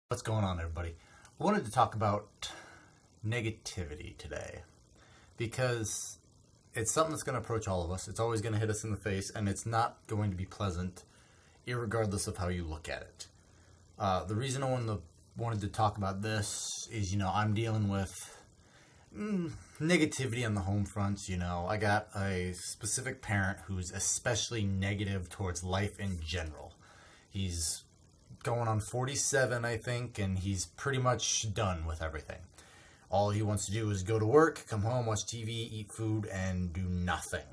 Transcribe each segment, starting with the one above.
What's going on, everybody? I wanted to talk about negativity today because it's something that's going to approach all of us. It's always going to hit us in the face, and it's not going to be pleasant, irregardless of how you look at it. The reason I wanted to talk about this is, I'm dealing with negativity on the home front. I got a specific parent who's especially negative towards life in general. He's going on 47, I think, and he's pretty much done with everything. All he wants to do is go to work, come home, watch TV, eat food, and do nothing.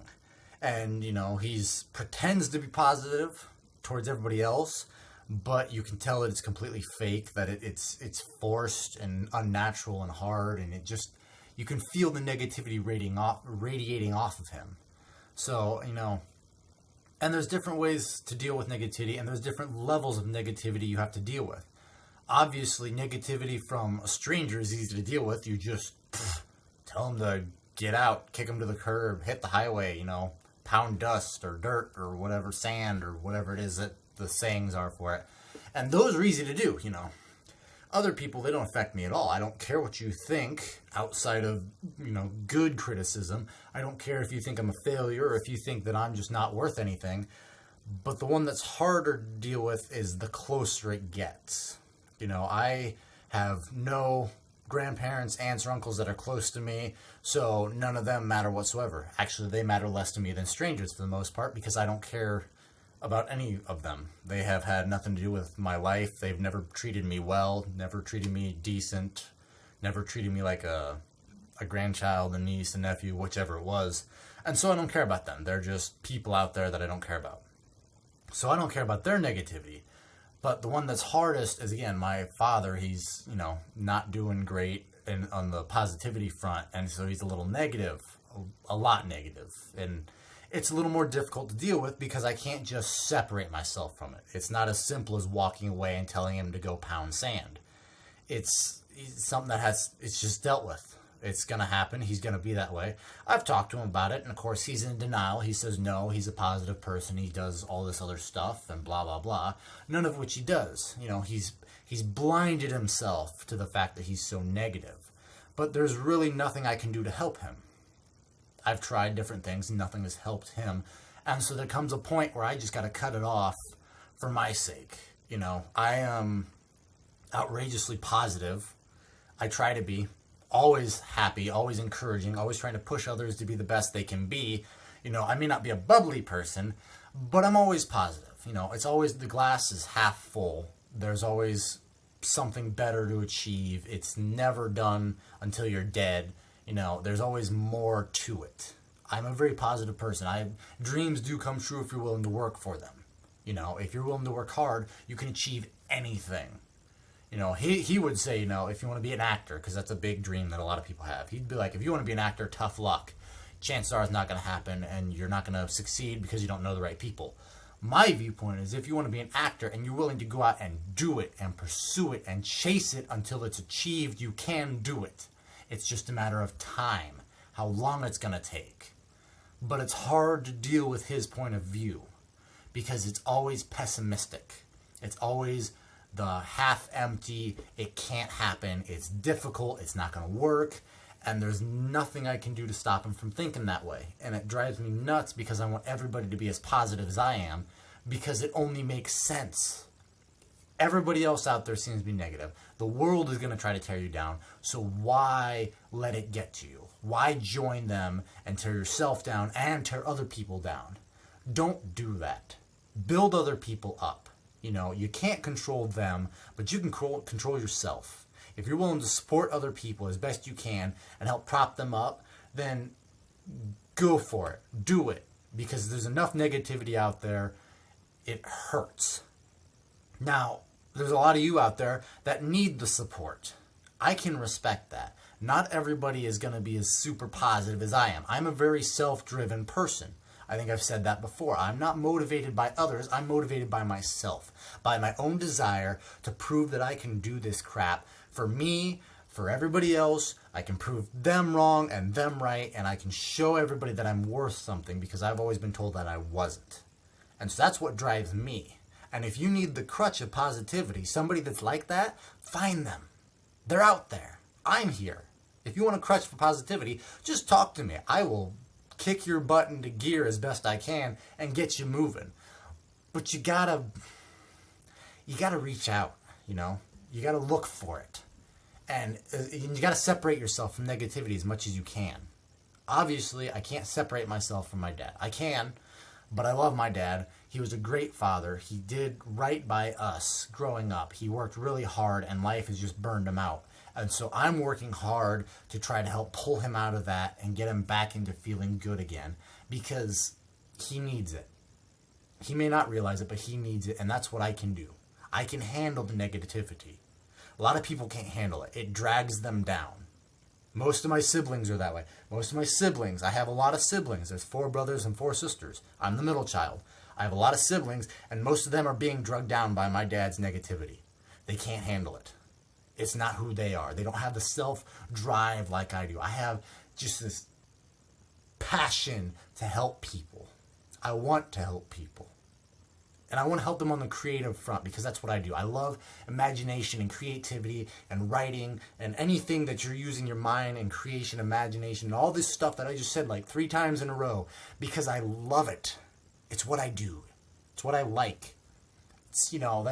And, he's pretends to be positive towards everybody else, but you can tell that it's completely fake, that it's forced and unnatural and hard, and you can feel the negativity radiating off of him. So, and there's different ways to deal with negativity, and there's different levels of negativity you have to deal with. Obviously, negativity from a stranger is easy to deal with. You just tell them to get out, kick them to the curb, hit the highway, pound dust or dirt or whatever, sand or whatever it is that the sayings are for it. And those are easy to do, Other people, they don't affect me at all. I don't care what you think outside of, good criticism. I don't care if you think I'm a failure or if you think that I'm just not worth anything. But the one that's harder to deal with is the closer it gets. I have no grandparents, aunts, or uncles that are close to me, so none of them matter whatsoever. Actually, they matter less to me than strangers for the most part because I don't care about any of them. They have had nothing to do with my life. They've never treated me well, never treated me decent, never treated me like a grandchild, a niece, a nephew, whichever it was. And so I don't care about them. They're just people out there that I don't care about. So I don't care about their negativity. But the one that's hardest is, again, my father. He's, not doing great on the positivity front. And so he's a little negative, a lot negative. And it's a little more difficult to deal with because I can't just separate myself from it. It's not as simple as walking away and telling him to go pound sand. It's something it's just dealt with. It's going to happen. He's going to be that way. I've talked to him about it, and of course he's in denial. He says no, he's a positive person. He does all this other stuff and blah, blah, blah. None of which he does. He's blinded himself to the fact that he's so negative. But there's really nothing I can do to help him. I've tried different things, and nothing has helped him. And so there comes a point where I just got to cut it off for my sake. I am outrageously positive. I try to be. Always happy, always encouraging, always trying to push others to be the best they can be. I may not be a bubbly person, but I'm always positive. It's always the glass is half full. There's always something better to achieve. It's never done until you're dead. There's always more to it. I'm a very positive person. Dreams do come true if you're willing to work for them. If you're willing to work hard, you can achieve anything. He would say, if you want to be an actor, because that's a big dream that a lot of people have, he'd be like, if you want to be an actor, tough luck. Chances are it's not going to happen, and you're not going to succeed because you don't know the right people. My viewpoint is if you want to be an actor and you're willing to go out and do it and pursue it and chase it until it's achieved, you can do it. It's just a matter of time, how long it's going to take. But it's hard to deal with his point of view because it's always pessimistic. It's always the half empty, it can't happen, it's difficult, it's not going to work, and there's nothing I can do to stop him from thinking that way. And it drives me nuts because I want everybody to be as positive as I am because it only makes sense. Everybody else out there seems to be negative. The world is going to try to tear you down, so why let it get to you? Why join them and tear yourself down and tear other people down? Don't do that. Build other people up. You can't control them, but you can control yourself. If you're willing to support other people as best you can and help prop them up, then go for it. Do it. Because there's enough negativity out there, it hurts. Now, there's a lot of you out there that need the support. I can respect that. Not everybody is going to be as super positive as I am. I'm a very self-driven person. I think I've said that before. I'm not motivated by others. I'm motivated by myself, by my own desire to prove that I can do this crap for me, for everybody else. I can prove them wrong and them right, and I can show everybody that I'm worth something because I've always been told that I wasn't. And so that's what drives me. And if you need the crutch of positivity, somebody that's like that, find them. They're out there. I'm here. If you want a crutch for positivity, just talk to me. I will kick your butt into gear as best I can and get you moving. But you gotta reach out, you know? You gotta look for it. And you gotta separate yourself from negativity as much as you can. Obviously, I can't separate myself from my dad. I can, but I love my dad. He was a great father. He did right by us growing up. He worked really hard, and life has just burned him out. And so I'm working hard to try to help pull him out of that and get him back into feeling good again, because he needs it. He may not realize it, but he needs it, and that's what I can do. I can handle the negativity. A lot of people can't handle it. It drags them down. Most of my siblings are that way. Most of my siblings, I have a lot of siblings. There's 4 brothers and 4 sisters. I'm the middle child. I have a lot of siblings, and most of them are being drugged down by my dad's negativity. They can't handle it. It's not who they are. They don't have the self-drive like I do. I have just this passion to help people. I want to help people. And I want to help them on the creative front, because that's what I do. I love imagination and creativity and writing and anything that you're using your mind and creation, imagination, and all this stuff that I just said like 3 times in a row, because I love it. It's what I do. It's what I like. It's, you know,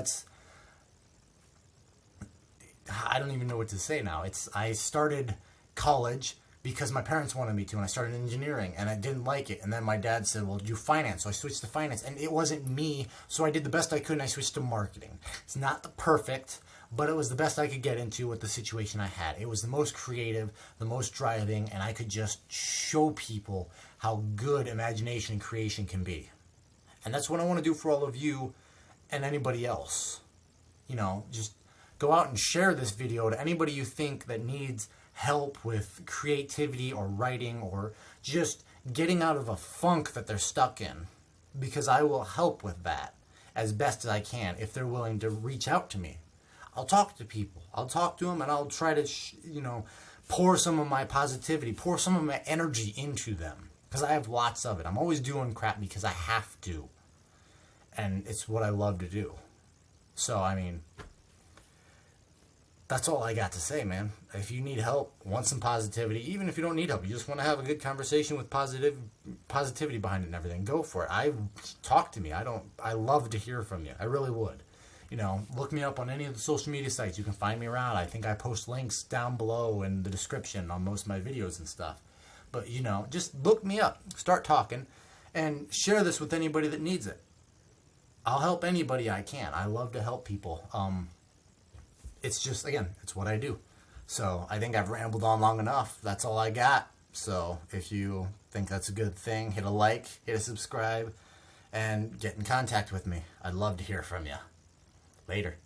I don't even know what to say now. I started college because my parents wanted me to, and I started engineering, and I didn't like it. And then my dad said, well, do finance. So I switched to finance, and it wasn't me, so I did the best I could, and I switched to marketing. It's not the perfect, but it was the best I could get into with the situation I had. It was the most creative, the most driving, and I could just show people how good imagination and creation can be. And that's what I want to do for all of you and anybody else. You know, just go out and share this video to anybody you think that needs help with creativity or writing or just getting out of a funk that they're stuck in, because I will help with that as best as I can if they're willing to reach out to me. I'll talk to people. I'll talk to them, and I'll try to, pour some of my positivity, pour some of my energy into them, because I have lots of it. I'm always doing crap because I have to, and it's what I love to do. So, I mean, that's all I got to say, man. If you need help, want some positivity, even if you don't need help, you just want to have a good conversation with positivity behind it and everything, go for it. Talk to me. I love to hear from you. I really would. You know, look me up on any of the social media sites. You can find me around. I think I post links down below in the description on most of my videos and stuff. But, just look me up. Start talking and share this with anybody that needs it. I'll help anybody I can. I love to help people. It's just, again, it's what I do. So I think I've rambled on long enough. That's all I got. So if you think that's a good thing, hit a like, hit a subscribe, and get in contact with me. I'd love to hear from you. Later.